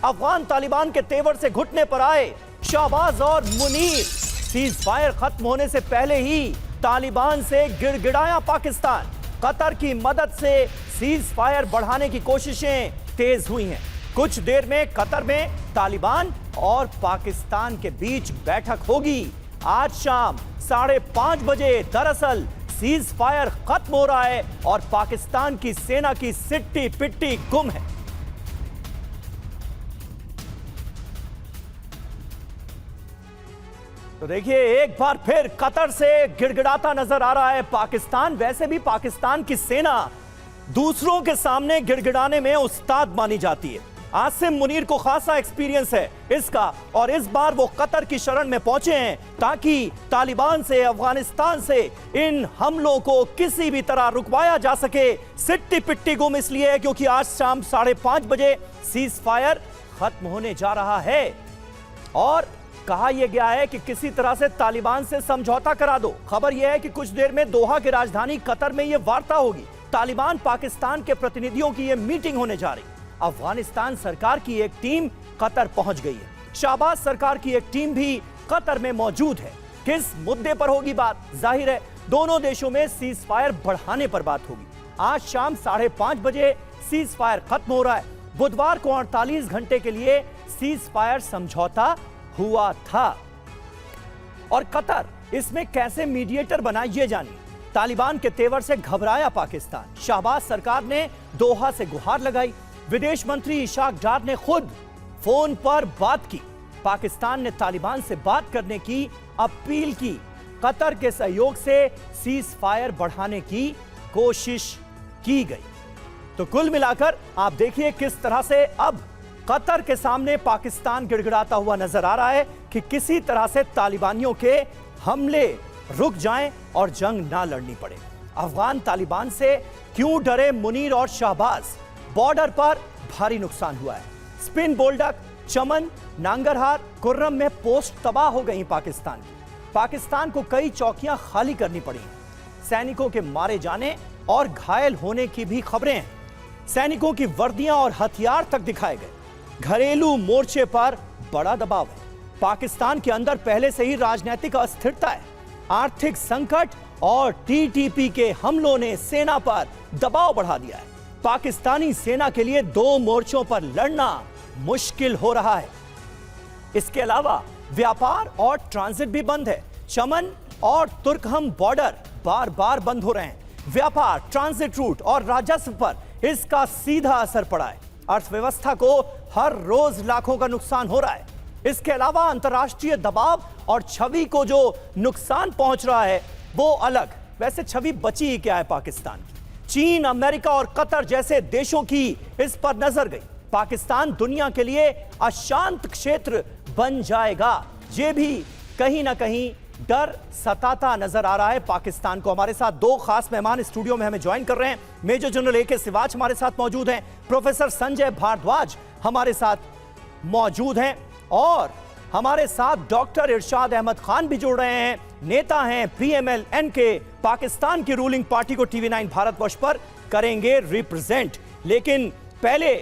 अफगान तालिबान के तेवर से घुटने पर आए शाहबाज और मुनीर। सीज फायर खत्म होने से पहले ही तालिबान से गिड़गिड़ाया पाकिस्तान। कतर की मदद से सीज फायर बढ़ाने की कोशिशें तेज हुई हैं। कुछ देर में कतर में तालिबान और पाकिस्तान के बीच बैठक होगी। आज शाम 5:30 बजे दरअसल सीज फायर खत्म हो रहा है और पाकिस्तान की सेना की सिट्टी पिट्टी गुम है। तो देखिए, एक बार फिर कतर से गिड़गिड़ाता नजर आ रहा है पाकिस्तान। वैसे भी पाकिस्तान की सेना दूसरों के सामने गिड़गिड़ाने में उस्ताद मानी जाती है। आसिम मुनीर को खासा एक्सपीरियंस है इसका और इस बार वो कतर की शरण में पहुंचे हैं ताकि तालिबान से, अफगानिस्तान से इन हमलों को किसी भी तरह रुकवाया जा सके। सिट्टी पिट्टी गुम इसलिए है क्योंकि आज शाम 5:30 बजे सीज फायर खत्म होने जा रहा है और कहा यह गया है कि किसी तरह से तालिबान से समझौता करा दो। खबर यह है कि कुछ देर में दोहा की राजधानी कतर में यह वार्ता होगी। तालिबान पाकिस्तान के प्रतिनिधियों की यह मीटिंग होने जा रही। अफगानिस्तान सरकार की एक टीम कतर पहुंच गई है। शाहबाज सरकार की एक टीम भी कतर में मौजूद है। किस मुद्दे पर होगी बात? जाहिर है दोनों देशों में सीज फायर बढ़ाने पर बात होगी। आज शाम 5:30 बजे सीज फायर खत्म हो रहा है। बुधवार को 48 घंटे के लिए सीज फायर समझौता हुआ था और कतर इसमें कैसे मीडिएटर बना ये जानिए। तालिबान के तेवर से घबराया पाकिस्तान। शाहबाज सरकार ने दोहा से गुहार लगाई। विदेश मंत्री इशाक डार ने खुद फोन पर बात की। पाकिस्तान ने तालिबान से बात करने की अपील की। कतर के सहयोग से सीज फायर बढ़ाने की कोशिश की गई। तो कुल मिलाकर आप देखिए किस तरह से अब कतर के सामने पाकिस्तान गिड़गिड़ाता हुआ नजर आ रहा है कि किसी तरह से तालिबानियों के हमले रुक जाएं और जंग ना लड़नी पड़े। अफगान तालिबान से क्यों डरे मुनीर और शाहबाज? बॉर्डर पर भारी नुकसान हुआ है। स्पिन बोल्डक, चमन, नांगरहार, कुर्रम में पोस्ट तबाह हो गई पाकिस्तान की। पाकिस्तान को कई चौकियां खाली करनी पड़ी। सैनिकों के मारे जाने और घायल होने की भी खबरें हैं। सैनिकों की वर्दियां और हथियार तक दिखाए गए। घरेलू मोर्चे पर बड़ा दबाव है। पाकिस्तान के अंदर पहले से ही राजनीतिक अस्थिरता है। आर्थिक संकट और टीटीपी के हमलों ने सेना पर दबाव बढ़ा दिया है। पाकिस्तानी सेना के लिए 2 मोर्चों पर लड़ना मुश्किल हो रहा है। इसके अलावा व्यापार और ट्रांजिट भी बंद है। चमन और तुर्कहम बॉर्डर बार बार बंद हो रहे हैं। व्यापार, ट्रांजिट रूट और राजस्व पर इसका सीधा असर पड़ा है। अर्थव्यवस्था को हर रोज लाखों का नुकसान हो रहा है। इसके अलावा अंतर्राष्ट्रीय दबाव और छवि को जो नुकसान पहुंच रहा है वो अलग। वैसे छवि बची ही क्या है पाकिस्तान की? चीन, अमेरिका और कतर जैसे देशों की इस पर नजर गई। पाकिस्तान दुनिया के लिए अशांत क्षेत्र बन जाएगा, ये भी कहीं ना कहीं डर सताता नजर आ रहा है पाकिस्तान को। हमारे साथ 2 खास मेहमान स्टूडियो में हमें ज्वाइन कर रहे हैं। मेजर जनरल ए के सिवाच हमारे साथ मौजूद हैं, प्रोफेसर संजय भारद्वाज हमारे साथ मौजूद हैं और हमारे साथ डॉक्टर इरशाद अहमद खान भी जुड़ रहे हैं। नेता हैं PML-N के, पाकिस्तान की रूलिंग पार्टी को TV9 भारतवर्ष पर करेंगे रिप्रेजेंट। लेकिन पहले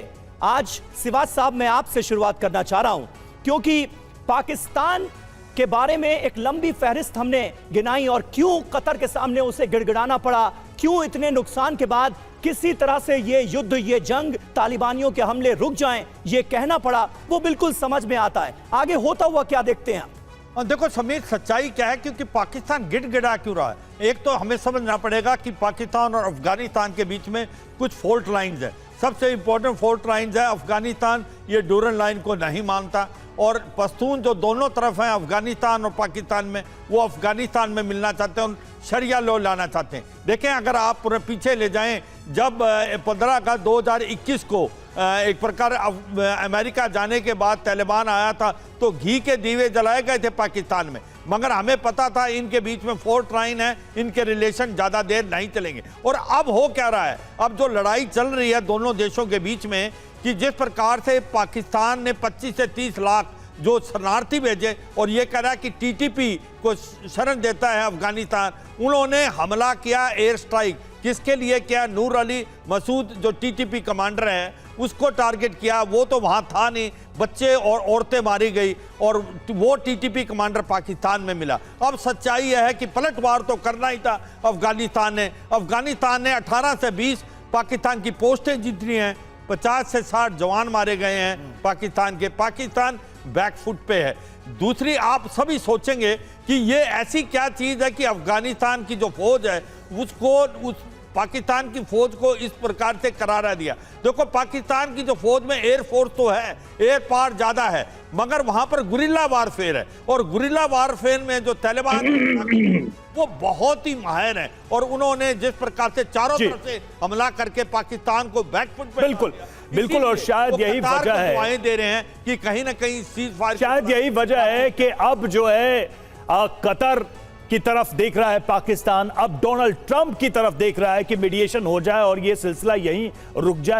आज सिवाच साहब मैं आपसे शुरुआत करना चाह रहा हूं क्योंकि पाकिस्तान के बारे में एक लंबी फहरिस्त हमने गिनाई और क्यों कतर के सामने उसे गिड़गिड़ाना पड़ा, क्यों इतने नुकसान के बाद किसी तरह से ये युद्ध, ये जंग, तालिबानियों के हमले रुक जाएं, ये कहना पड़ा, वो बिल्कुल समझ में आता है। आगे होता हुआ क्या देखते हैं? देखो समीर, सच्चाई क्या है क्योंकि पाकिस्तान गिड़गिड़ा क्यों रहा है? एक तो हमें समझना पड़ेगा कि पाकिस्तान और अफगानिस्तान के बीच में कुछ फॉल्ट लाइंस है। सबसे इंपॉर्टेंट फॉल्ट लाइंस है, अफगानिस्तान ये डूरन लाइन को नहीं मानता और पश्तून जो दोनों तरफ हैं अफगानिस्तान और पाकिस्तान में, वो अफगानिस्तान में मिलना चाहते हैं और शरिया लॉ लाना चाहते हैं। देखें, अगर आप पूरे पीछे ले जाएं, जब 15 अगस्त 2021 को एक प्रकार अमेरिका जाने के बाद तालिबान आया था तो घी के दीवे जलाए गए थे पाकिस्तान में, मगर हमें पता था इनके बीच में फॉल्ट लाइन है, इनके रिलेशन ज़्यादा देर नहीं चलेंगे। और अब हो क्या रहा है? अब जो लड़ाई चल रही है दोनों देशों के बीच में कि जिस प्रकार से पाकिस्तान ने 25 से 30 लाख जो शरणार्थी भेजे और ये कह रहा है कि टीटीपी को शरण देता है अफगानिस्तान, उन्होंने हमला किया एयर स्ट्राइक किसके लिए किया? नूर अली मसूद जो टीटीपी कमांडर है उसको टारगेट किया, वो तो वहां था नहीं, बच्चे और औरतें मारी गई और वो टीटीपी कमांडर पाकिस्तान में मिला। अब सच्चाई यह है कि पलटवार तो करना ही था अफगानिस्तान ने। अफगानिस्तान ने 18 से 20 पाकिस्तान की पोस्टें जीतनी हैं, 50 से 60 जवान मारे गए हैं पाकिस्तान के। पाकिस्तान बैकफुट पे है। दूसरी, आप सभी सोचेंगे कि ये ऐसी क्या चीज है कि अफगानिस्तान की जो फौज है उसको उस पाकिस्तान की फौज को इस प्रकार से करारा दिया। देखो, पाकिस्तान की जो फौज में एयरफोर्स तो है, एयर पावर ज्यादा है, मगर वहां पर गुरिल्ला वारफेयर है और गुरिल्ला वारफेयर में जो तालिबान वो बहुत ही माहिर है और उन्होंने जिस प्रकार से चारों तरफ से हमला करके पाकिस्तान को बैकफुट पे बिल्कुल बिल्कुल, और शायद यही वजह है, दुआएं दे रहे हैं कि कहीं ना कहीं सीज फायर, शायद यही वजह है कि अब जो है कतर की तरफ देख रहा है पाकिस्तान, अब डोनाल्ड ट्रंप की तरफ देख रहा है कि मीडिएशन हो जाए और ये सिलसिला यहीं रुक जाए।